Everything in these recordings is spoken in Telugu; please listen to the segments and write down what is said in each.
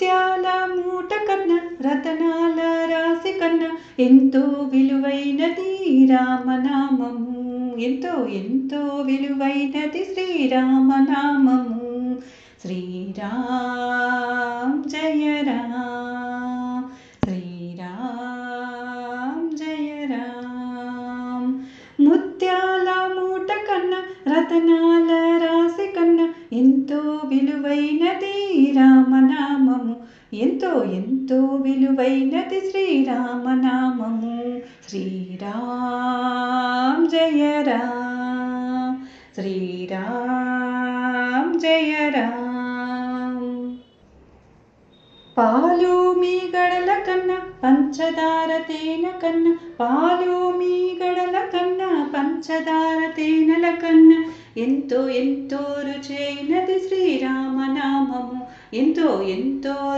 ముత్యాల మూట కన్నా రతనాల రాశి కన్నా ఎంతో విలువైనది రామనామము. ఎంతో విలువైనది శ్రీరామనామము. శ్రీరామ్ జయ రామ్, శ్రీరామ్ జయ రామ్. ముత్యాల మూట కన్నా రతనాల రాశి కన్నా ఎంతో విలువైనది రామనామము. ఎంతో విలువైనది శ్రీరామనామము. శ్రీరామ్ జయ రామ్, శ్రీరామ్ జయ రామ్. పాలు మీగడల కన్నా పంచదార తేనె కన్నా, పాలు మీగడల కన్నా పంచదార తేనెల కన్నా ఎంతో రుచి అయినది శ్రీరామనామము. ఎంతో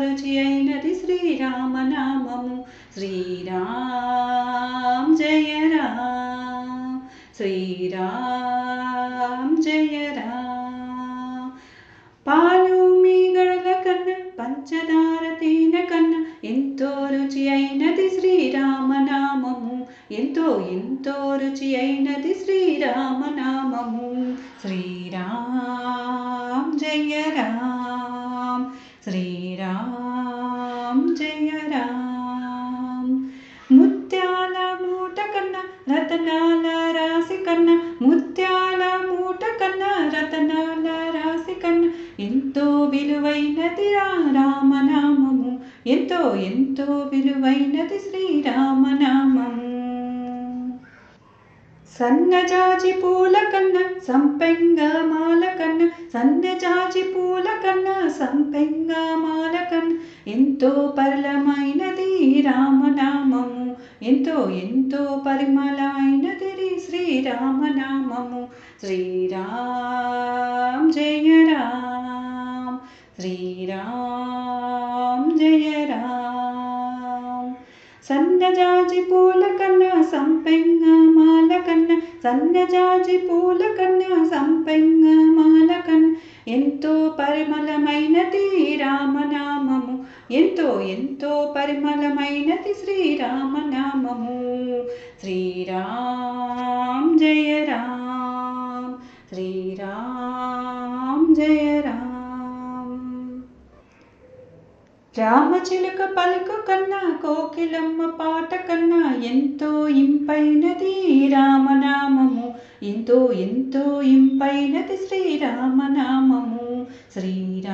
రుచి అయినది శ్రీరామనామము. శ్రీరామ్ జయ రామ్, శ్రీరామ్ జయ రామ్. పాలు మీగడల కన్నా పంచదార తేనె కన్నా ఎంతో రుచి అయినది శ్రీరామనామము. ఎంతో రుచి అయినది శ్రీరామనామము. శ్రీరామ్ జయ రామ్, శ్రీరామ్ జయ రామ్. ముత్యాల మూట కన్నా రతనాల రాశి కన్నా, ముత్యాల మూట కన్నా రతనాల రాశి కన్నా ఎంతో విలువైనది రామనామము. ఎంతో విలువైనది శ్రీరామనామము. సన్నజాజి పూల కన్నా సంపెంగ మాల కన్నా, సన్నజాజి పూల కన్నా సంపెంగ మాల కన్నా ఎంతో పరిమళమైనది రామనామము. ఎంతో పరిమళమైనది శ్రీరామనామము. శ్రీరామ్ జయ రామ్, శ్రీరామ్ జయ రామ్. సన్నజాజి పూల కన్నా సంపెంగ మాల కన్నా, సన్నజాజి పూల కన్నా సంపెంగ మాల కన్నా ఎంతో పరిమళమైనది రామనామము. ఎంతో పరిమళమైనది శ్రీరామనామము. శ్రీరామ్ జయ రామ్, శ్రీరామ్ జయ రామ్. రామచిలుక పలుకు కన్నా కోకిలమ్మ పాట కన్నా ఎంతో ఇంపైనది రామనామము. ఎంతో ఇంపైనది శ్రీరామనామము. శ్రీరామ్